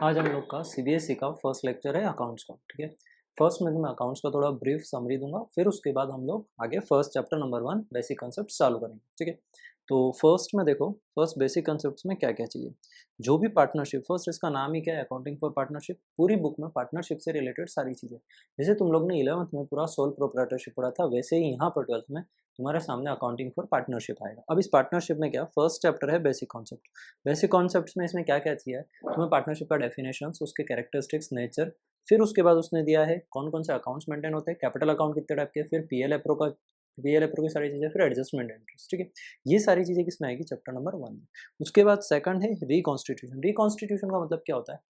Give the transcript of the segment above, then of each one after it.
आज हम लोग का सीबीएसई का फर्स्ट लेक्चर है अकाउंट्स का। ठीक है, फर्स्ट में मैं अकाउंट्स का थोड़ा ब्रीफ समरी दूंगा, फिर उसके बाद हम लोग आगे first chapter number 1 basic concept चालू करेंगे। ठीक है, तो फर्स्ट में देखो, फर्स्ट बेसिक कॉन्सेप्ट्स में क्या क्या चाहिए। जो भी पार्टनरशिप, फर्स्ट इसका नाम ही क्या है, अकाउंटिंग फॉर पार्टनरशिप। पूरी बुक में पार्टनरशिप से रिलेटेड सारी चीज़ें, जैसे तुम लोग ने 11th में पूरा सोल प्रोप्राइटरशिप पढ़ा था, वैसे ही यहाँ पर 12th में तुम्हारे सामने अकाउंटिंग फॉर पार्टनरशिप आएगा। अब इस पार्टनरशिप में क्या, फर्स्ट चैप्टर है बेसिक कॉन्सेप्ट। बेसिक कॉन्सेप्ट्स में इसमें क्या क्या चाहिए, तुम्हें पार्टनरशिप का डेफिनेशंस, उसके कैरेक्टरिस्टिक्स, नेचर, फिर उसके बाद उसने दिया है कौन कौन से अकाउंट्स मेंटेन होते हैं, कैपिटल अकाउंट कितने टाइप के, फिर पीएल एप्रो की सारी चीज़ें, फिर एडजस्टमेंट एंट्रीज। ठीक है, ये सारी चीज़ें किसमें आएगी, चैप्टर नंबर 1 में। उसके बाद सेकंड है रिकॉन्स्टिट्यूशन। रिकॉन्स्टिट्यूशन का मतलब क्या होता है,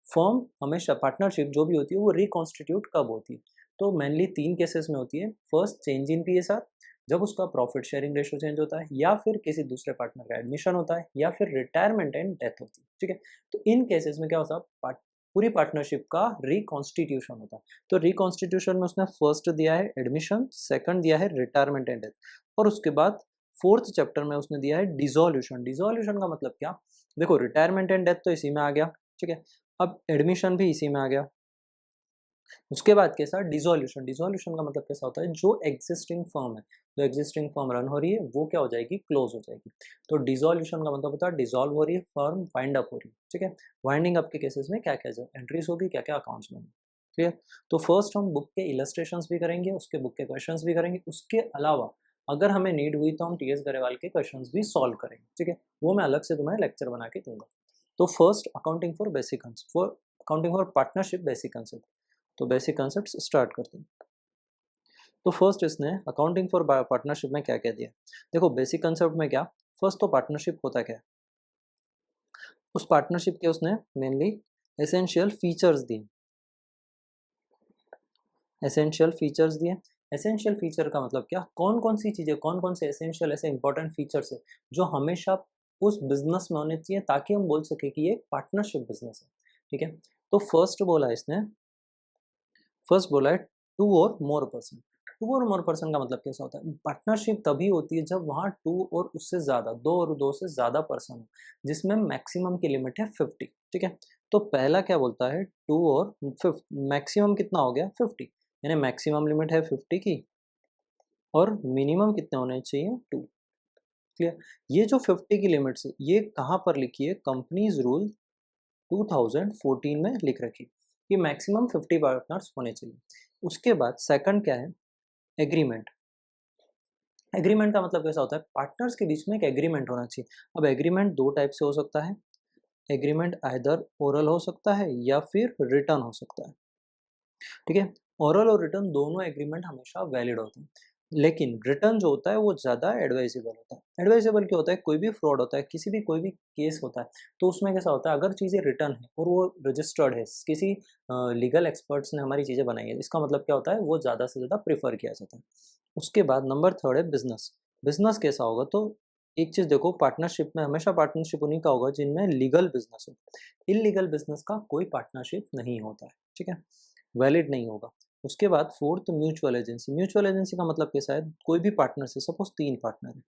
फर्म हमेशा, पार्टनरशिप जो भी होती है वो रिकॉन्स्टिट्यूट कब होती है, तो मेनली 3 केसेस में होती है। फर्स्ट, चेंज इन पीएसआर, जब उसका प्रॉफिट शेयरिंग रेशो चेंज होता है, या फिर किसी दूसरे पार्टनर का एडमिशन होता है, या फिर रिटायरमेंट एंड डेथ होती है। ठीक है, तो इन केसेस में क्या होता है, पूरी पार्टनरशिप का रिकॉन्स्टिट्यूशन होता है। तो रिकॉन्स्टिट्यूशन में उसने फर्स्ट दिया है एडमिशन, सेकंड दिया है रिटायरमेंट एंड डेथ, और उसके बाद फोर्थ चैप्टर में उसने दिया है डिसोल्यूशन। डिसोल्यूशन का मतलब क्या, देखो रिटायरमेंट एंड डेथ तो इसी में आ गया। ठीक है, अब एडमिशन भी इसी में आ गया। उसके बाद कैसा, डिसोल्यूशन। डिसोल्यूशन का मतलब कैसा होता है, जो एग्जिस्टिंग फर्म है, जो एग्जिस्टिंग फर्म रन हो रही है, वो क्या हो जाएगी, क्लोज हो जाएगी। तो डिसोल्यूशन का मतलब होता है डिसॉल्व हो रही है फर्म, वाइंड अप हो रही है। ठीक है, वाइंडिंग अप के केसेस में क्या क्या एंट्रीज होगी, क्या क्या अकाउंट्स में। क्लियर। तो फर्स्ट हम बुक के इलस्ट्रेशंस भी करेंगे, उसके बुक के क्वेश्चंस भी करेंगे, उसके अलावा अगर हमें नीड हुई तो हम टीएस गरेवाल के क्वेश्चंस भी सॉल्व करेंगे। ठीक है, वो मैं अलग से तुम्हें लेक्चर बना के दूंगा। तो first, accounting for basic for accounting for partnership basic concept. तो बेसिक कॉन्सेप्ट्स स्टार्ट करते हैं। तो फर्स्ट इसने अकाउंटिंग फॉर पार्टनरशिप में क्या क्या दिया, देखो बेसिक कॉन्सेप्ट में क्या, फर्स्ट तो पार्टनरशिप होता क्या है, उस पार्टनरशिप के उसने मेनली एसेंशियल फीचर्स दिए। एसेंशियल फीचर्स दिए। एसेंशियल फीचर का मतलब क्या, कौन कौन सी चीज़ें, कौन कौन से एसेंशियल ऐसे इंपॉर्टेंट फीचर्स है जो हमेशा उस बिजनेस में होने चाहिए, ताकि हम बोल सके कि ये एक पार्टनरशिप बिजनेस है। ठीक है, तो फर्स्ट बोला है टू और मोर पर्सन। टू और मोर पर्सन का मतलब कैसा होता है, पार्टनरशिप तभी होती है जब वहाँ टू और उससे ज़्यादा, दो और दो से ज़्यादा पर्सन हो, जिसमें मैक्सिमम की लिमिट है 50। ठीक है, तो पहला क्या बोलता है, टू और मैक्सिमम कितना हो गया, 50, यानी मैक्सिमम लिमिट है 50 की, और मिनिमम कितने होने चाहिए, 2। क्लियर। ये जो 50 की लिमिट है, ये कहाँ पर लिखी है, कंपनीज रूल 2014 में लिख रखी, कि मैक्सिमम 50 पार्टनर्स होने चाहिए। उसके बाद सेकंड क्या है, एग्रीमेंट। एग्रीमेंट का मतलब कैसा होता है, पार्टनर्स के बीच में एक एग्रीमेंट होना चाहिए। अब एग्रीमेंट दो टाइप से हो सकता है, एग्रीमेंट आइदर ओरल हो सकता है या फिर रिटर्न हो सकता है। ठीक है, ओरल और रिटर्न दोनों एग्रीमेंट हमेशा वैलिड होते हैं, लेकिन रिटर्न जो होता है वो ज़्यादा एडवाइजेबल होता है। एडवाइजेबल क्या होता है, कोई भी फ्रॉड होता है, किसी भी कोई भी केस होता है, तो उसमें कैसा होता है, अगर चीज़ें रिटर्न है और वो रजिस्टर्ड है, किसी लीगल एक्सपर्ट्स ने हमारी चीज़ें बनाई है, इसका मतलब क्या होता है, वो ज़्यादा से ज़्यादा प्रेफर किया जाता है। उसके बाद नंबर थर्ड है बिजनेस। बिजनेस कैसा होगा, तो एक चीज़ देखो, पार्टनरशिप में हमेशा पार्टनरशिप उन्हीं का होगा जिनमें लीगल बिजनेस हो। इलीगल बिजनेस का कोई पार्टनरशिप नहीं होता है। ठीक है, वैलिड नहीं होगा। उसके बाद fourth, mutual agency. Mutual agency का मतलब कैसा है, कोई भी पार्टनर से, सपोज 3 पार्टनर है,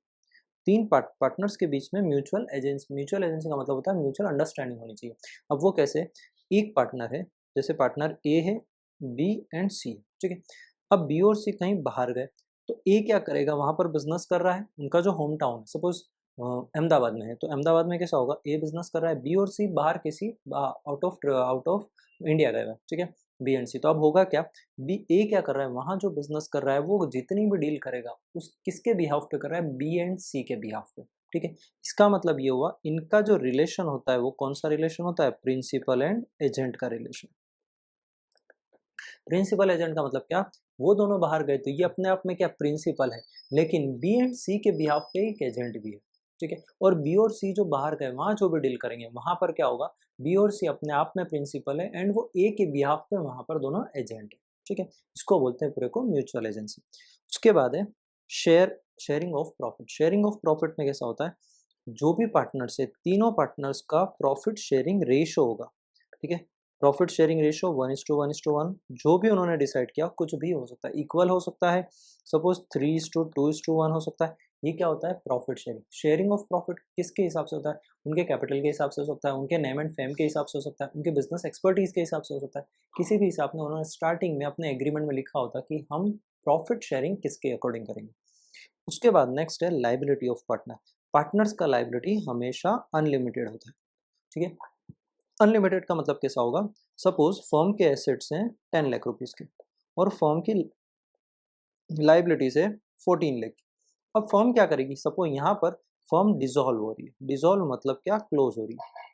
3 पार्टनर्स के बीच में म्यूचुअल एजेंसी का मतलब होता है म्यूचुअल अंडरस्टैंडिंग होनी चाहिए। अब वो कैसे, एक पार्टनर है, जैसे पार्टनर ए है, बी एंड सी। ठीक है, अब बी और सी कहीं बाहर गए, तो ए क्या करेगा, वहां पर बिजनेस कर रहा है, उनका जो होम टाउन है, सपोज अहमदाबाद में है, तो अहमदाबाद में कैसा होगा, ए बिजनेस कर रहा है, बी और सी बाहर किसी आउट ऑफ इंडिया गए हुए हैं। ठीक है, बी एंड सी, तो अब होगा क्या, बी ए क्या कर रहा है, वहां जो बिजनेस कर रहा है, वो जितनी भी डील करेगा उस किसके बिहाफ पे कर रहा है, बी एंड सी के बिहाफ पे। ठीक है, इसका मतलब ये हुआ, इनका जो रिलेशन होता है वो कौन सा रिलेशन होता है, प्रिंसिपल एंड एजेंट का रिलेशन। प्रिंसिपल एजेंट का मतलब क्या, वो दोनों बाहर गए तो ये अपने आप में क्या, प्रिंसिपल है, लेकिन बी एंड सी के बिहाफ पे एक एजेंट भी है। ठीक है, और बी और सी जो बाहर गए, वहां जो भी डील करेंगे, वहां पर क्या होगा, बी और सी अपने आप में प्रिंसिपल है, एंड वो ए के बिहाफ पे वहां पर दोनों एजेंट है। ठीक है, इसको बोलते हैं पूरे को म्यूचुअल एजेंसी। उसके बाद है sharing of profit. Sharing of profit में कैसा होता है, जो भी पार्टनर्स है, तीनों पार्टनर्स का प्रॉफिट शेयरिंग रेशो होगा। ठीक है, प्रॉफिट शेयरिंग रेशियो 1:1:1, जो भी उन्होंने डिसाइड किया कुछ भी हो सकता है, इक्वल हो सकता है, सपोज 3:2:1 हो सकता है। ये क्या होता है? Profit sharing. Sharing of profit किसके हिसाब से होता है? उनके कैपिटल के हिसाब से हो सकता है, उनके नेम एंड फेम के हिसाब से हो सकता है, उनके बिजनेस एक्सपर्टीज के हिसाब से हो सकता है। किसी भी हिसाब में उन्होंने स्टार्टिंग में अपने एग्रीमेंट में लिखा होता है कि हम प्रॉफिट शेयरिंग किसके अकॉर्डिंग करेंगे। उसके बाद नेक्स्ट है लाइबिलिटी ऑफ पार्टनर। पार्टनर्स का लाइबिलिटी हमेशा अनलिमिटेड होता है, ठीक है। अनलिमिटेड का मतलब कैसा होगा? सपोज फर्म के एसेट्स हैं 10 लाख रुपीज़ के और फर्म की लाइबिलिटीज है 14 लाख। अब फर्म क्या करेगी? सपोज यहाँ पर फर्म डिसॉल्व हो रही है। डिसॉल्व मतलब क्या? क्लोज हो रही है।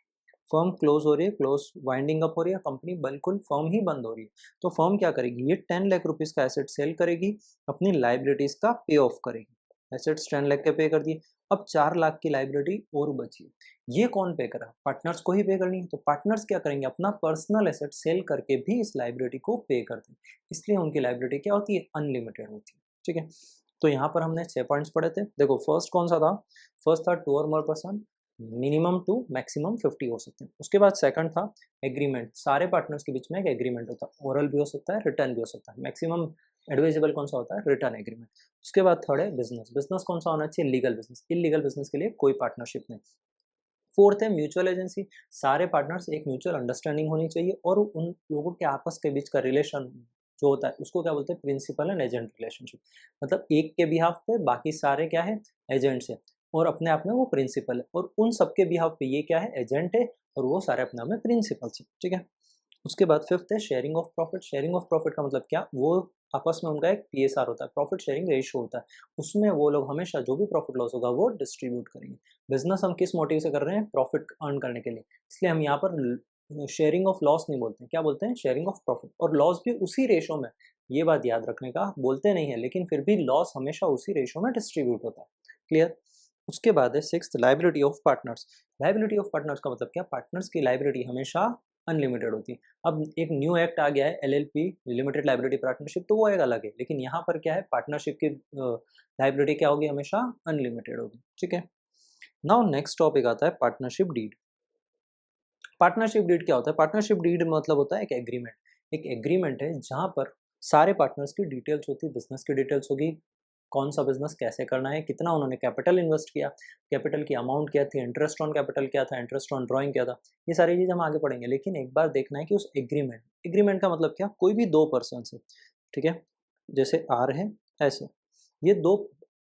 फर्म क्लोज हो रही है, क्लोज वाइंडिंग अप हो रही है, कंपनी बिल्कुल फर्म ही बंद हो रही है। तो फर्म क्या करेगी? ये 10 लाख रुपीज़ का एसेट सेल करेगी, अपनी लाइबिलिटीज का पे ऑफ करेगी। एसेट्स 10 लाख के पे कर दिए, अब 4 लाख की लाइबिलिटी और बची। ये कौन पे करा? पार्टनर्स को ही पे करनी है। तो पार्टनर्स क्या करेंगे? अपना पर्सनल एसेट सेल करके भी इस लाइबिलिटी को पे करते हैं। इसलिए उनकी लाइबिलिटी क्या होती है? अनलिमिटेड होती है, ठीक है। तो यहाँ पर हमने 6 पॉइंट्स पढ़े थे। देखो फर्स्ट कौन सा था? फर्स्ट था 2 और मोर पर्सन, मिनिमम 2 मैक्सिमम 50 हो सकते हैं। उसके बाद सेकंड था एग्रीमेंट, सारे पार्टनर्स के बीच में एक एग्रीमेंट होता है, ओरल भी हो सकता है, रिटर्न भी हो सकता है। मैक्सिमम एडवाइजेबल कौन सा होता है? Return agreement. उसके बाद थर्ड है बिजनेस। बिजनेस कौन सा होना चाहिए? Legal business. इलीगल बिजनेस के लिए कोई पार्टनरशिप नहीं। फोर्थ है म्यूचुअल एजेंसी। सारे पार्टनर्स एक म्यूचुअल अंडरस्टैंडिंग होनी चाहिए और उन लोगों के आपस के बीच का रिलेशन जो होता है उसको क्या बोलते हैं? Principal and agent relationship. मतलब एक के बिहाफ पे बाकी सारे क्या है? एजेंट्स है और अपने आप में वो प्रिंसिपल है, और उन सबके बिहाफ पे ये क्या है? एजेंट है और वो सारे अपने आप में प्रिंसिपल्स है, ठीक है। उसके बाद फिफ्थ है sharing of profit. Sharing of profit का मतलब क्या? वो आपस में उनका एक पीएसआर होता है, प्रॉफिट शेयरिंग रेशियो होता है। उसमें वो लोग हमेशा जो भी प्रॉफिट लॉस होगा वो डिस्ट्रीब्यूट करेंगे। बिजनेस हम किस मोटिव से कर रहे हैं? प्रॉफिट अर्न करने के लिए। इसलिए हम यहाँ पर शेयरिंग ऑफ लॉस नहीं बोलते हैं, क्या बोलते हैं? Sharing of profit. और लॉस भी उसी रेशो में, ये बात याद रखने का, बोलते नहीं है लेकिन फिर भी लॉस हमेशा उसी रेशो में डिस्ट्रीब्यूट होता है। क्लियर? उसके बाद है sixth liability of partners. Liability of partners का मतलब क्या? पार्टनर्स की लाइबिलिटी हमेशा अनलिमिटेड होती है। अब एक न्यू एक्ट आ गया है एलएलपी, लिमिटेड लाइबिलिटी पार्टनरशिप, तो वो एक अलग है, लेकिन यहाँ पर क्या है? पार्टनरशिप की लाइबिलिटी क्या होगी? हमेशा अनलिमिटेड होगी, ठीक है। नाउ नेक्स्ट टॉपिक आता है पार्टनरशिप डीड। पार्टनरशिप डीड क्या होता है? पार्टनरशिप डीड मतलब होता है एक एग्रीमेंट। एक एग्रीमेंट है जहाँ पर सारे पार्टनर्स की डिटेल्स होती है, बिजनेस की डिटेल्स होगी, कौन सा बिजनेस कैसे करना है, कितना उन्होंने कैपिटल इन्वेस्ट किया, कैपिटल की अमाउंट क्या थी, इंटरेस्ट ऑन कैपिटल क्या था, इंटरेस्ट ऑन ड्राइंग क्या था, ये सारी चीज़ हम आगे पढ़ेंगे। लेकिन एक बार देखना है कि उस एग्रीमेंट, एग्रीमेंट का मतलब क्या? कोई भी दो पर्सन है, ठीक है, जैसे आर है, ऐसे ये दो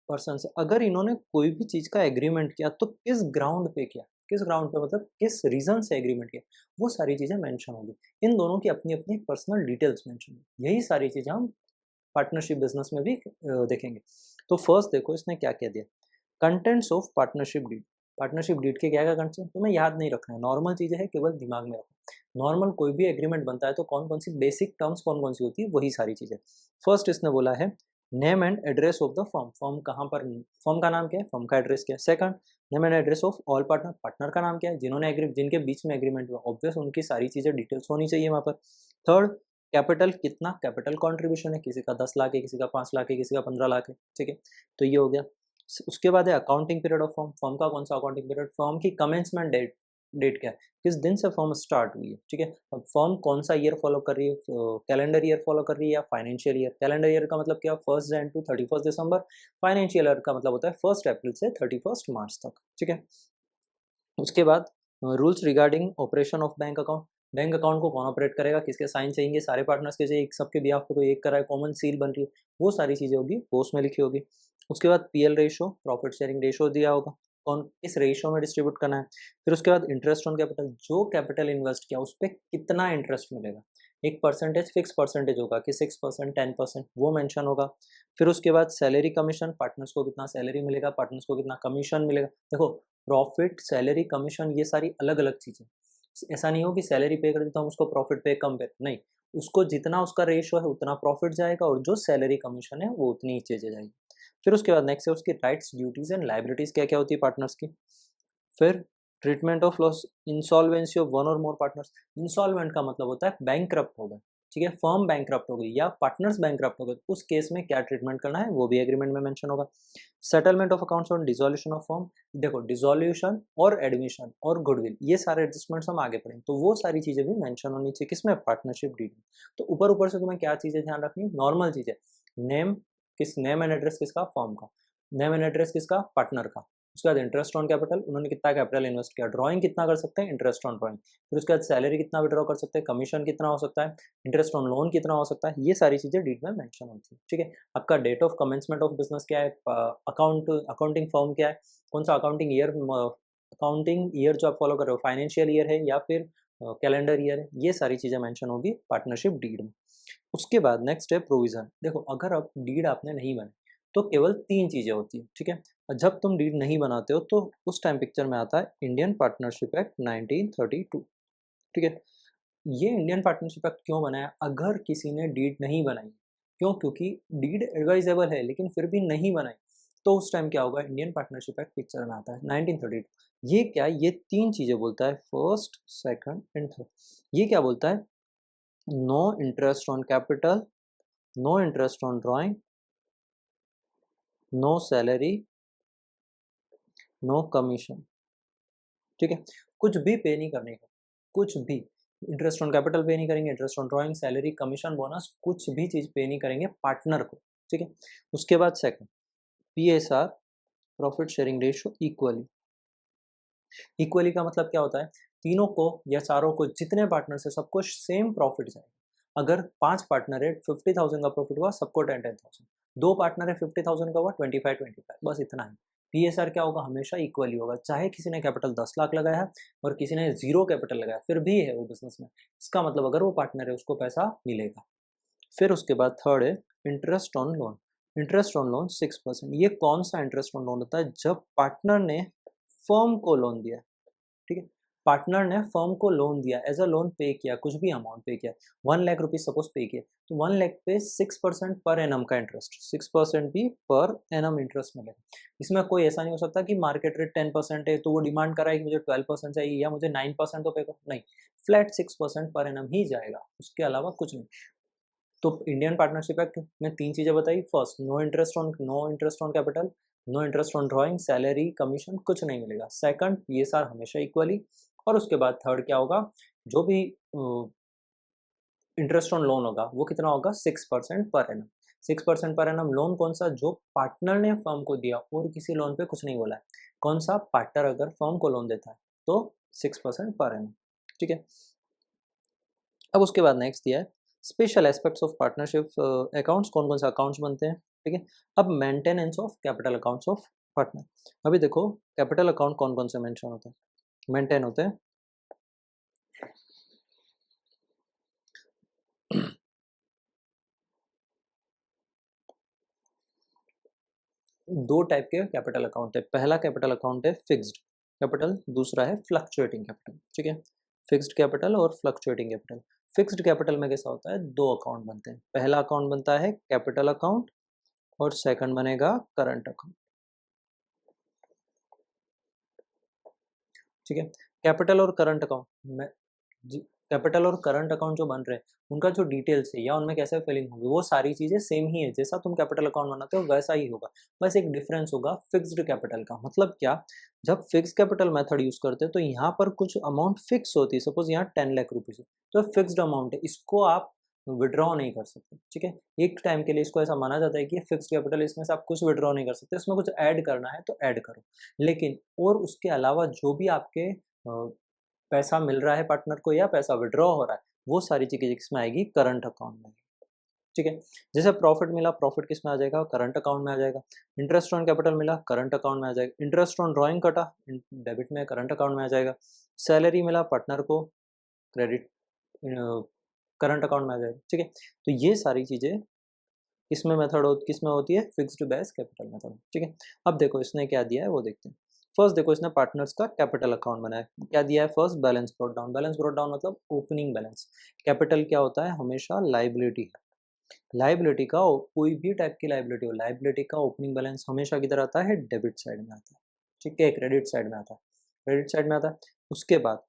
पर्सन है, अगर इन्होंने कोई भी चीज़ का एग्रीमेंट किया तो किस ग्राउंड पे किया, किस ग्राउंड पे मतलब किस रीजन से एग्रीमेंट किया, वो सारी चीज़ें मेंशन होगी। इन दोनों की अपनी अपनी पर्सनल डिटेल्स मेंशन होगी। यही सारी चीज़ें हम पार्टनरशिप बिजनेस में भी देखेंगे। तो फर्स्ट देखो इसने क्या क्या दिया, contents of partnership deed. Partnership deed के क्या क्या कंटेंट तुम्हें याद नहीं रखना है, नॉर्मल चीजें हैं, केवल दिमाग में रखो। नॉर्मल कोई भी एग्रीमेंट बनता है तो कौन कौन सी बेसिक टर्म्स कौन कौन सी होती है, वही सारी चीजें। फर्स्ट इसने बोला है name and address of the firm. Firm कहाँ पर, फर्म का नाम क्या है, फर्म का एड्रेस क्या है। Second, name and address of all partner. Partner का नाम क्या है, जिन्होंने एग्री, जिनके बीच में एग्रीमेंट हुआ, ऑब्वियस उनकी सारी चीजें डिटेल्स होनी चाहिए वहाँ पर। थर्ड, कैपिटल कितना, कैपिटल कंट्रीब्यूशन है, किसी का 10 लाख है, किसी का 5 लाख है, किसी का 15 लाख है, ठीक है। तो ये हो गया। उसके बाद है accounting period of firm. Firm का कौन सा अकाउंटिंग पीरियड, फर्म की कमेंसमेंट डेट, डेट क्या है, किस दिन से फर्म स्टार्ट हुई है, ठीक है। अब फर्म कौन सा ईयर फॉलो कर रही है, कैलेंडर ईयर फॉलो कर रही है या फाइनेंशियल ईयर। कैलेंडर ईयर का मतलब क्या, 1 जन टू 31 दिसंबर। फाइनेंशियल ईयर का मतलब होता है 1 अप्रैल से 31 मार्च तक, ठीक है। उसके बाद rules regarding operation of bank account. Bank account को कौन ऑपरेट करेगा, किसके साइन चाहिए, सारे पार्टनर्स के चाहिए, सबके बिहाफ पे कोई एक कर रहा है, कॉमन सील बन रही है, वो सारी चीज़ें होगी, वो उसमें लिखी होगी। उसके बाद PL ratio, profit sharing ratio दिया होगा, कौन किस रेशो में डिस्ट्रीब्यूट करना है। फिर उसके बाद इंटरेस्ट ऑन कैपिटल, जो कैपिटल इन्वेस्ट किया उस पर कितना इंटरेस्ट मिलेगा। एक परसेंटेज, फिक्स परसेंटेज होगा कि 6%, 10%, वो मेंशन होगा। फिर उसके बाद सैलरी कमीशन, पार्टनर्स को कितना सैलरी मिलेगा, पार्टनर्स को कितना कमीशन मिलेगा। देखो प्रॉफिट, सैलरी, कमीशन, ये सारी अलग अलग चीज़ें। ऐसा नहीं हो कि सैलरी पे कर देता हूँ उसको प्रॉफिट पे कम पे, नहीं, उसको जितना उसका रेशो है उतना प्रॉफिट जाएगा और जो सैलरी कमीशन है वो उतनी ही चीज़ें जाएगी। फिर उसके बाद नेक्स्ट है उसकी राइट्स, ड्यूटीज एंड लाइबिलिटीज क्या क्या होती है पार्टनर्स की। फिर treatment of loss, insolvency of one और मोर पार्टनर्स। इंसॉल्वेंट का मतलब होता है बैंक हो गए, ठीक है, फर्म बैंकरप्ट हो गई या पार्टनर्स बैंकरप्ट हो गए, उस केस में क्या ट्रीटमेंट करना है वो भी एग्रीमेंट में मेंशन होगा। Settlement of accounts on dissolution of firm, देखो डिसोल्यूशन और एडमिशन और गुडविल ये सारे एडजस्टमेंट्स हम आगे पढ़ेंगे, तो वो सारी चीजें भी मेंशन होनी चाहिए किसमें, पार्टनरशिप डीड में। तो ऊपर ऊपर से तुम्हें क्या चीजें ध्यान रखनी, नॉर्मल चीजें, नेम नेम एंड एड्रेस किसका, फर्म का, नेम एंड एड्रेस किसका, पार्टनर का, उसके बाद इंटरेस्ट ऑन कैपिटल, उन्होंने कितना कैपिटल इन्वेस्ट किया, ड्राइंग कितना कर सकते हैं, इंटरेस्ट ऑन ड्राइंग, फिर उसके बाद सैलरी कितना विड्रॉ कर सकते हैं, कमीशन कितना हो सकता है, इंटरेस्ट ऑन लोन कितना हो सकता है, ये सारी चीजें डीड में मेंशन होती है। ठीक है, आपका date of commencement of business क्या है, अकाउंटिंग फर्म क्या है, कौन सा अकाउंटिंग ईयर जो आप फॉलो कर रहे हो, फाइनेंशियल ईयर है या फिर कैलेंडर ईयर है, ये सारी चीजें मेंशन होगी पार्टनरशिप डीड में। उसके बाद नेक्स्ट है प्रोविजन। देखो अगर आप डीड आपने नहीं बनाई तो केवल 3 चीजें होती है, ठीक है, और जब तुम डीड नहीं बनाते हो तो उस टाइम पिक्चर में आता है इंडियन पार्टनरशिप एक्ट 1932। ठीक है, ये इंडियन पार्टनरशिप एक्ट क्यों बनाया, अगर किसी ने डीड नहीं बनाई, क्यों, क्योंकि डीड एडवाइजेबल है लेकिन फिर भी नहीं बनाई, तो उस टाइम क्या होगा, इंडियन पार्टनरशिप एक्ट पिक्चर में आता है 1932। ये क्या, ये 3 चीजें बोलता है, फर्स्ट सेकंड एंड थर्ड। ये क्या बोलता है, no interest on capital, no interest on drawing, no salary, no commission. ठीक है, कुछ भी पे नहीं करने का, कुछ भी, इंटरेस्ट ऑन कैपिटल पे नहीं करेंगे, interest on drawing, salary, commission, bonus, कुछ भी चीज पे नहीं करेंगे पार्टनर को। ठीक है, उसके बाद second, PSR, profit sharing ratio equally. Equally का मतलब क्या होता है, तीनों को या चारों को, जितने पार्टनर है सबको सेम प्रॉफिट जाएगा। अगर 5 पार्टनर है, 50,000 का प्रॉफिट हुआ, सबको 10,000। 2 पार्टनर है, 50,000 का हुआ, 25, बस इतना है। PSR क्या होगा, हमेशा इक्वली होगा, चाहे किसी ने कैपिटल 10 लाख लगाया है और किसी ने 0 कैपिटल लगाया, फिर भी है वो बिजनेस में, इसका मतलब अगर वो पार्टनर है उसको पैसा मिलेगा। फिर उसके बाद थर्ड है interest on loan. Interest on loan 6%। ये कौन सा इंटरेस्ट ऑन लोन होता है, जब पार्टनर ने फर्म को लोन दिया, ठीक है, पार्टनर ने फर्म को लोन दिया, एज अ लोन पे किया, कुछ भी अमाउंट पे किया, 1 लाख रुपीज सपोज पे किया, तो 1 लाख पे 6% पर एनम का इंटरेस्ट, 6% भी पर एनम इंटरेस्ट मिलेगा। इसमें कोई ऐसा नहीं हो सकता कि मार्केट रेट 10% है तो वो डिमांड कर रहा है कि मुझे 12% चाहिए या मुझे 9% तो पे करो, नहीं, फ्लैट 6% पर एनम ही जाएगा, उसके अलावा कुछ नहीं। तो इंडियन पार्टनरशिप एक्ट में 3 चीजें बताई, first no interest on capital, no interest on drawing, salary, commission कुछ नहीं मिलेगा। सेकंड, PSR हमेशा इक्वली, और उसके बाद थर्ड क्या होगा, जो भी इंटरेस्ट ऑन लोन होगा वो कितना होगा, 6% per annum. 6% per annum loan कौन सा, जो पार्टनर ने फर्म को दिया, और किसी लोन पे कुछ नहीं बोला है, कौन सा, पार्टनर अगर फर्म को लोन देता है तो 6% पर एनम। ठीक है, अब उसके बाद नेक्स्ट दिया है special aspects of partnership accounts, कौन कौन से अकाउंट्स बनते हैं। ठीक है, अब maintenance of capital accounts of partner. अभी देखो कैपिटल अकाउंट कौन कौन से मेंशन होते हैं, मेंटेन होते हैं, दो टाइप के कैपिटल अकाउंट है। पहला कैपिटल अकाउंट है फिक्स्ड कैपिटल, दूसरा है फ्लक्चुएटिंग कैपिटल। ठीक है, फिक्स्ड कैपिटल और फ्लक्चुएटिंग कैपिटल। फिक्स्ड कैपिटल में कैसा होता है, 2 अकाउंट बनते हैं, पहला अकाउंट बनता है कैपिटल अकाउंट और सेकंड बनेगा करंट अकाउंट। ठीक है, कैपिटल और करंट अकाउंट में जी, कैपिटल और करंट अकाउंट जो बन रहे हैं उनका जो डिटेल्स है या उनमें कैसे फिलिंग होगी वो सारी चीजें सेम ही है, जैसा तुम कैपिटल अकाउंट बनाते हो वैसा ही होगा, बस एक डिफरेंस होगा फिक्स्ड कैपिटल का। मतलब क्या, जब फिक्स कैपिटल मेथड यूज करते हैं तो यहाँ पर कुछ अमाउंट फिक्स होती है, सपोज यहाँ 10 लाख रुपीज है तो फिक्स्ड अमाउंट है, इसको आप विड्रॉ नहीं कर सकते। ठीक है, एक टाइम के लिए इसको ऐसा माना जाता है कि फिक्स्ड कैपिटल, इसमें से आप कुछ विड्रॉ नहीं कर सकते, इसमें कुछ ऐड करना है तो ऐड करो, लेकिन और उसके अलावा जो भी आपके पैसा मिल रहा है पार्टनर को या पैसा विड्रॉ हो रहा है वो सारी चीजें किसमें आएगी, करंट अकाउंट में। ठीक है, जैसे प्रॉफिट मिला, प्रॉफिट किस में आ जाएगा, करंट अकाउंट में आ जाएगा। इंटरेस्ट ऑन कैपिटल मिला, करंट अकाउंट में आ जाएगा। इंटरेस्ट ऑन ड्राइंग कटा, डेबिट में, करंट अकाउंट में आ जाएगा। सैलरी मिला पार्टनर को, क्रेडिट करंट अकाउंट में आ जाएगा। ठीक है, तो ये सारी चीजें किसमें होती है, फिक्स्ड बेस कैपिटल मेथड। ठीक है, अब देखो इसने क्या दिया है वो देखते हैं। फर्स्ट देखो इसने पार्टनर्स का कैपिटल अकाउंट बनाया, क्या दिया है, first balance brought down. Balance brought down मतलब ओपनिंग बैलेंस। कैपिटल क्या होता है, हमेशा लाइबिलिटी है, लाइबिलिटी का कोई भी टाइप की लाइबिलिटी हो, लाइबिलिटी का ओपनिंग बैलेंस हमेशा किधर आता है, डेबिट साइड में आता है। ठीक है, क्रेडिट साइड में आता है, क्रेडिट साइड में आता है। उसके बाद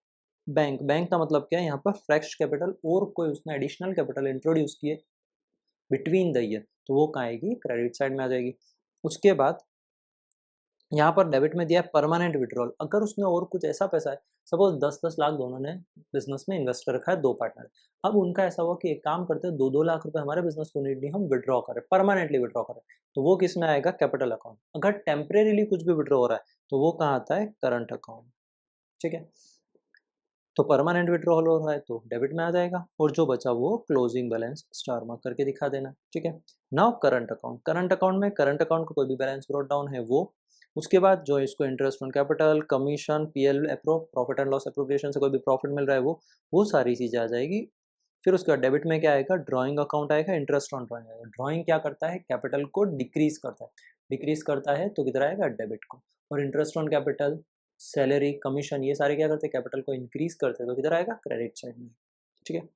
बैंक, बैंक का मतलब क्या है, यहाँ पर फ्रेश कैपिटल और कोई उसने एडिशनल कैपिटल इंट्रोड्यूस किए बिटवीन द ईयर, तो वो कहाँ आएगी, क्रेडिट साइड में आ जाएगी। उसके बाद यहाँ पर डेबिट में दिया है परमानेंट विड्रॉल, अगर उसने और कुछ ऐसा पैसा है, सपोज 10-10 लाख दोनों ने बिजनेस में इन्वेस्ट कर रखा है, 2 पार्टनर, अब उनका ऐसा हुआ कि एक काम करते हैं, 2-2 लाख रुपए हमारे बिजनेस को नीड नहीं, हम विड्रॉ करें, परमानेंटली विड्रॉ करें, तो वो किस में आएगा, कैपिटल अकाउंट। अगर टेम्परेरीली कुछ भी विड्रॉ हो रहा है तो वो कहाँ आता है, करंट अकाउंट। ठीक है, तो परमानेंट विड्रॉल हो रहा है तो डेबिट में आ जाएगा, और जो बचा वो क्लोजिंग बैलेंस स्टार मार्क करके दिखा देना। ठीक है, now current account, current account में करंट अकाउंट का कोई भी बैलेंस ब्रॉट डाउन है वो, उसके बाद जो इसको interest on capital, commission, PL appro, profit and loss appropriation से कोई भी प्रॉफिट मिल रहा है वो सारी चीजें आ जाएगी। फिर उसके बाद डेबिट में क्या आएगा, ड्राइंग अकाउंट आएगा, इंटरेस्ट ऑन ड्राइंग आएगा। ड्राइंग क्या करता है, कैपिटल को डिक्रीज करता है, डिक्रीज करता है तो किधर आएगा, डेबिट को। और interest on capital, salary, commission, ये सारे क्या करते हैं, कैपिटल को इंक्रीज करते हैं, तो किधर आएगा, क्रेडिट साइड में। ठीक है,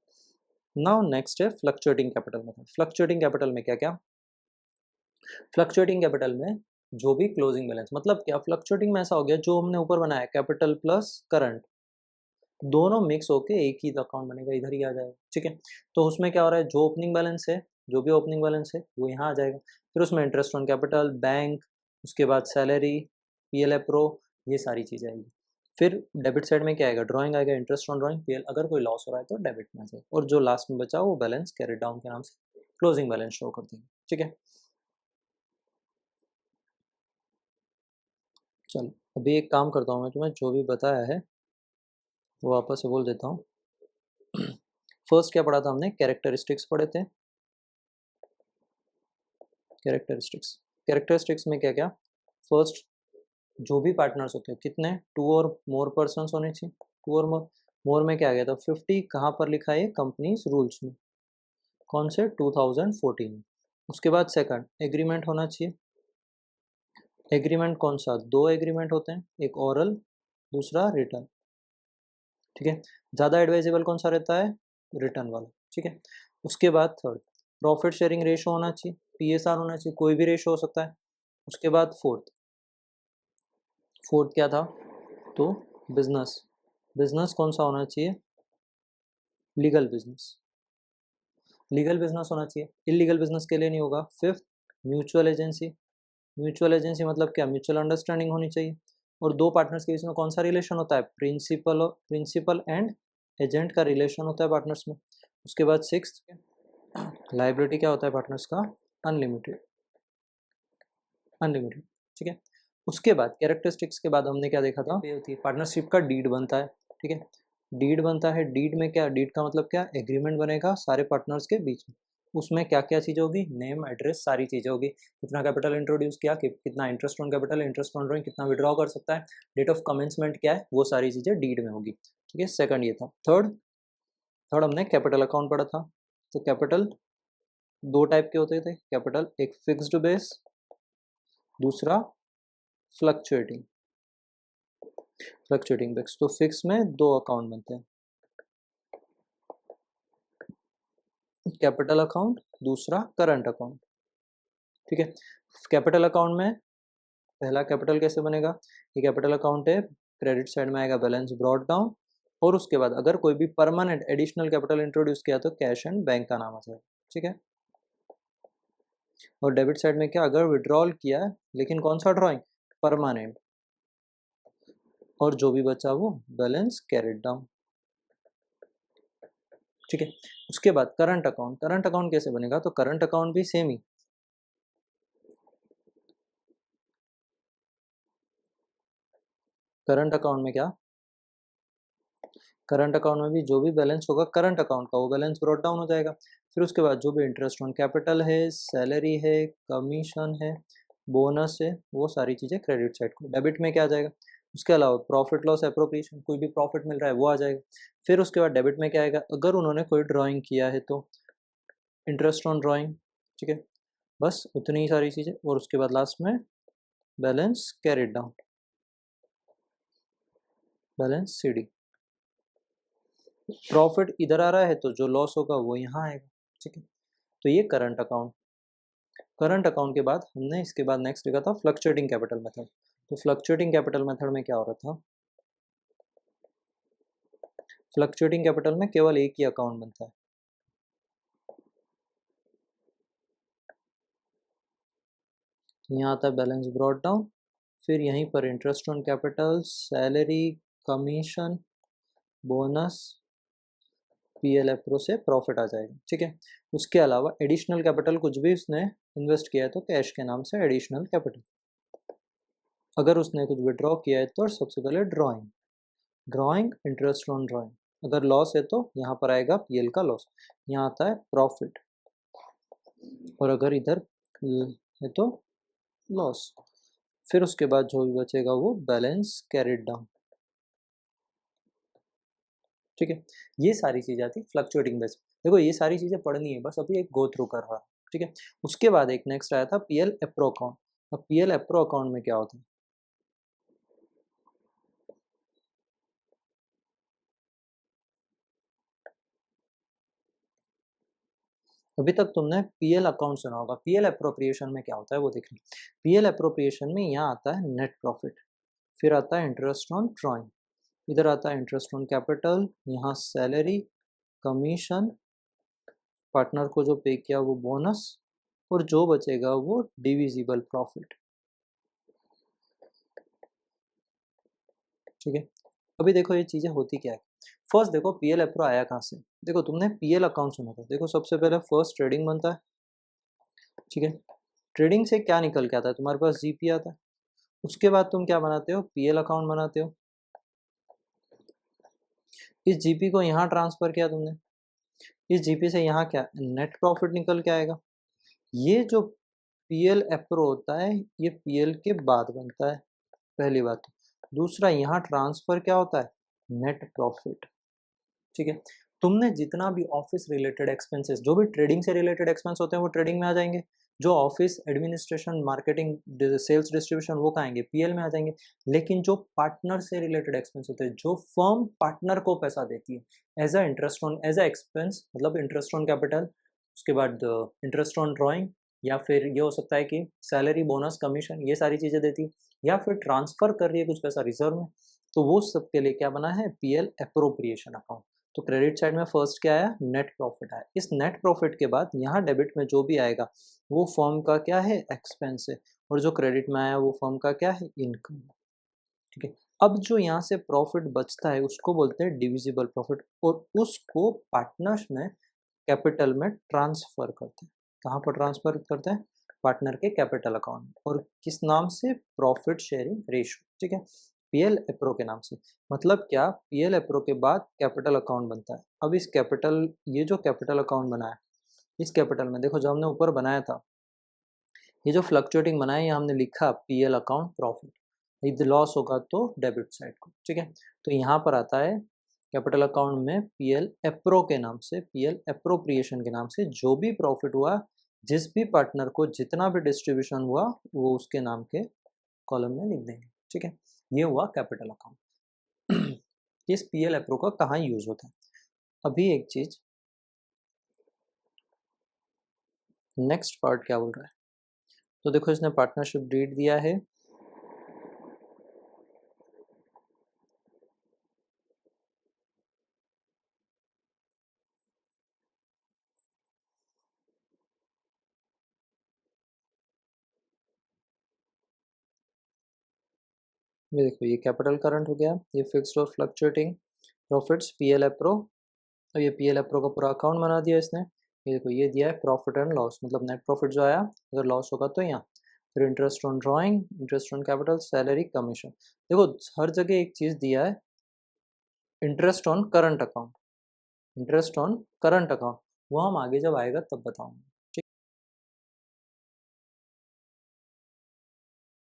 नाउ नेक्स्ट है fluctuating capital method. Fluctuating capital में क्या क्या, फ्लक्चुएटिंग कैपिटल में जो भी क्लोजिंग बैलेंस, मतलब क्या, फ्लक्चुएटिंग में ऐसा हो गया, जो हमने ऊपर बनाया कैपिटल प्लस करंट, दोनों मिक्स होके एक ही अकाउंट बनेगा, इधर ही आ जाएगा। ठीक है, तो उसमें क्या हो रहा है, जो ओपनिंग बैलेंस है, जो भी ओपनिंग बैलेंस है वो यहाँ आ जाएगा, फिर उसमें इंटरेस्ट ऑन कैपिटल, बैंक, उसके बाद सैलरी, पीएल अप्रो, ये सारी चीज़ें आएगी। फिर डेबिट साइड में क्या आएगा, ड्राइंग आएगा, इंटरेस्ट ऑन ड्राइंग, पीएल, अगर कोई लॉस हो रहा है तो डेबिट में आ जाएगा, और जो लास्ट में बचा वो बैलेंस कैरी डाउन के नाम से क्लोजिंग बैलेंस शो कर देंगे। ठीक है, चलो अभी एक काम करता हूँ, मैं तुम्हें जो भी बताया है वो वापस से बोल देता हूँ। फर्स्ट क्या पढ़ा था हमने, कैरेक्टरिस्टिक्स पढ़े थे, कैरेक्टरिस्टिक्स, कैरेक्टरिस्टिक्स में क्या क्या, फर्स्ट जो भी पार्टनर्स होते हैं कितने, 2 और मोर पर्सन्स होने चाहिए, 2 और मोर में क्या आ गया था, 50, कहाँ पर लिखा है, कंपनीज रूल्स में, कौन से, 2014 में। उसके बाद सेकंड, एग्रीमेंट होना चाहिए, एग्रीमेंट कौन सा, 2 एग्रीमेंट होते हैं, एक ओरल, दूसरा रिटर्न। ठीक है, ज़्यादा एडवाइजेबल कौन सा रहता है, रिटर्न वाला। ठीक है, उसके बाद थर्ड, प्रॉफिट शेयरिंग रेशो होना चाहिए, पीएसआर होना चाहिए, कोई भी रेशो हो सकता है। उसके बाद फोर्थ, फोर्थ क्या था, तो बिजनेस, बिजनेस कौन सा होना चाहिए, लीगल बिजनेस, लीगल बिजनेस होना चाहिए, इलीगल बिजनेस के लिए नहीं होगा। Fifth, mutual agency, mutual agency मतलब क्या, म्यूचुअल अंडरस्टैंडिंग होनी चाहिए, और 2 पार्टनर्स के बीच में कौन सा रिलेशन होता है, प्रिंसिपल एंड एजेंट का रिलेशन होता है पार्टनर्स में। उसके बाद सिक्स, लाइबिलिटी क्या होता है पार्टनर्स का, अनलिमिटेड, अनलिमिटेड। ठीक है, उसके बाद कैरेक्टरिस्टिक्स के बाद हमने क्या देखा था, ये होती है पार्टनरशिप का डीड बनता है। ठीक है, डीड बनता है, डीड में क्या, डीड का मतलब क्या, एग्रीमेंट बनेगा सारे पार्टनर्स के बीच में, उसमें क्या क्या चीज़ होगी, नेम, एड्रेस, सारी चीज़ें होगी, कितना कैपिटल इंट्रोड्यूस किया, कितना interest on capital, interest on drawing, कितना विड्रॉ कर सकता है, डेट ऑफ कमेंसमेंट क्या है, वो सारी चीज़ें डीड में होगी। ठीक है, सेकंड ये था। थर्ड, थर्ड हमने कैपिटल अकाउंट पढ़ा था, तो कैपिटल 2 टाइप के होते थे कैपिटल, एक फिक्स्ड बेस, दूसरा फ्लक्चुएटिंग, फ्लक्चुएटिंग बेस। तो फिक्स में 2 अकाउंट बनते हैं, कैपिटल अकाउंट, दूसरा करंट अकाउंट। ठीक है, कैपिटल अकाउंट में पहला कैपिटल कैसे बनेगा, ये कैपिटल अकाउंट है, क्रेडिट साइड में आएगा बैलेंस ब्रॉट डाउन, और उसके बाद अगर कोई भी परमानेंट एडिशनल कैपिटल इंट्रोड्यूस किया तो कैश एंड बैंक का नाम आ जाएगा। ठीक है, और डेबिट साइड में क्या, अगर विड्रॉल किया है लेकिन कौन सा ड्रॉइंग, परमानेंट, और जो भी बचा वो बैलेंस कैरिड डाउन। ठीक है, उसके बाद करंट अकाउंट, करंट अकाउंट कैसे बनेगा, तो करंट अकाउंट भी सेम ही, करंट अकाउंट में क्या, करंट अकाउंट में भी जो भी बैलेंस होगा करंट अकाउंट का वो बैलेंस ब्रॉट डाउन हो जाएगा। फिर उसके बाद जो भी इंटरेस्ट ऑन कैपिटल है, सैलरी है, कमीशन है, बोनस है, वो सारी चीज़ें क्रेडिट साइड को, डेबिट में क्या आ जाएगा, उसके अलावा प्रॉफिट लॉस एप्रोप्रिएशन, कोई भी प्रॉफिट मिल रहा है वो आ जाएगा। फिर उसके बाद डेबिट में क्या आएगा, अगर उन्होंने कोई ड्राइंग किया है तो इंटरेस्ट ऑन ड्राइंग। ठीक है, बस उतनी ही सारी चीज़ें, और उसके बाद लास्ट में balance carried down, balance CD. Profit इधर आ रहा है तो जो लॉस होगा वो यहाँ आएगा। ठीक है, तो ये करंट अकाउंट, करंट अकाउंट के बाद हमने इसके बाद नेक्स्ट देखा था फ्लक्चुएटिंग कैपिटल मेथड। तो फ्लक्चुएटिंग कैपिटल मेथड में क्या हो रहा था, फ्लक्चुएटिंग कैपिटल में केवल एक ही अकाउंट बनता है। यहाँ आता है बैलेंस ब्रॉट डाउन, फिर यहीं पर interest on capital, salary, commission, bonus, PL appro से प्रॉफिट आ जाएगा, ठीक है। उसके अलावा एडिशनल कैपिटल कुछ भी उसने इन्वेस्ट किया है तो कैश के नाम से एडिशनल कैपिटल। अगर उसने कुछ विड्रॉ किया है तो सबसे पहले drawing, drawing interest on drawing. अगर लॉस है तो यहाँ पर आएगा पीएल का लॉस, यहाँ आता है प्रॉफिट, और अगर इधर है तो लॉस। फिर उसके बाद जो भी बचेगा वो बैलेंस कैरिड डाउन, ठीक है। ये सारी चीज़ें आती है फ्लक्चुएटिंग बेस। देखो ये सारी चीज़ें पढ़नी है, बस अभी एक गो थ्रू कर रहा है, ठीक है। उसके बाद एक नेक्स्ट आया था पीएल अप्रो अकाउंट। अब पीएल अप्रो अकाउंट में क्या होता है, अभी तक तुमने पीएल अकाउंट सुना होगा, पीएल अप्रोप्रिएशन में क्या होता है वो देख लो। पीएल अप्रोप्रिएशन में यहाँ आता है नेट प्रॉफिट, फिर आता है इंटरेस्ट ऑन ड्रॉइंग, इधर आता है इंटरेस्ट ऑन कैपिटल, यहाँ सैलरी, कमीशन, पार्टनर को जो पे किया वो बोनस, और जो बचेगा वो डिविजिबल प्रॉफिट, ठीक है। अभी देखो ये चीज़ें होती क्या है। फर्स्ट देखो पीएल अप्रो आया कहाँ से, देखो तुमने पीएल अकाउंट सुना था, देखो सबसे पहले फर्स्ट ट्रेडिंग बनता है, ठीक है। ट्रेडिंग से क्या निकल के आता है, तुम्हारे पास जीपी आता है, उसके बाद तुम क्या बनाते हो, पीएल अकाउंट बनाते हो। इस जीपी को यहाँ ट्रांसफर किया तुमने, इस जीपी से यहाँ क्या नेट प्रॉफिट निकल के आएगा। ये जो पीएल अप्रो होता है ये पीएल के बाद बनता है, पहली बात। दूसरा यहाँ ट्रांसफर क्या होता है, नेट प्रॉफिट, ठीक है। तुमने जितना भी ऑफिस रिलेटेड एक्सपेंसेस, जो भी ट्रेडिंग से रिलेटेड एक्सपेंस होते हैं वो ट्रेडिंग में आ जाएंगे, जो office administration, marketing, sales, distribution वो कहेंगे पीएल में आ जाएंगे। लेकिन जो पार्टनर से रिलेटेड एक्सपेंस होते हैं, जो फर्म पार्टनर को पैसा देती है as a interest on, as a expense, मतलब इंटरेस्ट ऑन कैपिटल, उसके बाद इंटरेस्ट ऑन ड्रॉइंग, या फिर ये हो सकता है कि सैलरी, बोनस, कमीशन, ये सारी चीज़ें देती है, या फिर ट्रांसफर कर रही है कुछ पैसा रिजर्व में, तो वो सब के लिए क्या बना है, पीएल अप्रोप्रिएशन अकाउंट। तो क्रेडिट साइड में फर्स्ट क्या आया, नेट प्रॉफिट आया। इस नेट प्रॉफिट के बाद यहाँ डेबिट में जो भी आएगा वो फर्म का क्या है, एक्सपेंस है, और जो क्रेडिट में आया वो फर्म का क्या है, इनकम, ठीक है। अब जो यहाँ से प्रॉफिट बचता है उसको बोलते हैं डिविजिबल प्रॉफिट, और उसको पार्टनर्स में कैपिटल में ट्रांसफर करते हैं। कहाँ पर ट्रांसफर करते हैं, पार्टनर के कैपिटल अकाउंट में, और किस नाम से, प्रॉफिट शेयरिंग रेशियो, ठीक है, पीएल अप्रो के नाम से। मतलब क्या, पीएल अप्रो के बाद कैपिटल अकाउंट बनता है। अब इस कैपिटल, ये जो कैपिटल अकाउंट बना है, इस कैपिटल में देखो, जब हमने ऊपर बनाया था ये जो फ्लक्चुएटिंग बनाया, ये हमने लिखा पीएल अकाउंट प्रॉफिट, यदि लॉस होगा तो डेबिट साइड को, ठीक है। तो यहाँ पर आता है कैपिटल अकाउंट में पीएल अप्रो के नाम से, पीएल अप्रोप्रिएशन के नाम से जो भी प्रॉफिट हुआ, जिस भी पार्टनर को जितना भी डिस्ट्रीब्यूशन हुआ, वो उसके नाम के कॉलम में लिख देंगे, ठीक है। ये हुआ कैपिटल अकाउंट। इस पीएल अप्रो का कहाँ यूज होता है, अभी एक चीज, नेक्स्ट पार्ट क्या बोल रहा है, तो देखो इसने पार्टनरशिप डीड दिया है, ये देखो ये कैपिटल करंट हो गया, ये फिक्स्ड और फ्लक्चुएटिंग प्रॉफिट्स पीएल अप्रो, और ये पीएल अप्रो का पूरा अकाउंट बना दिया इसने। ये देखो ये दिया है प्रॉफिट एंड लॉस, मतलब नेट प्रॉफिट जो आया, अगर लॉस होगा तो यहाँ, फिर interest on drawing, interest on capital, salary, commission. देखो हर जगह एक चीज़ दिया है, interest on current account, interest on current account, वो हम आगे जब आएगा तब बताऊंगा।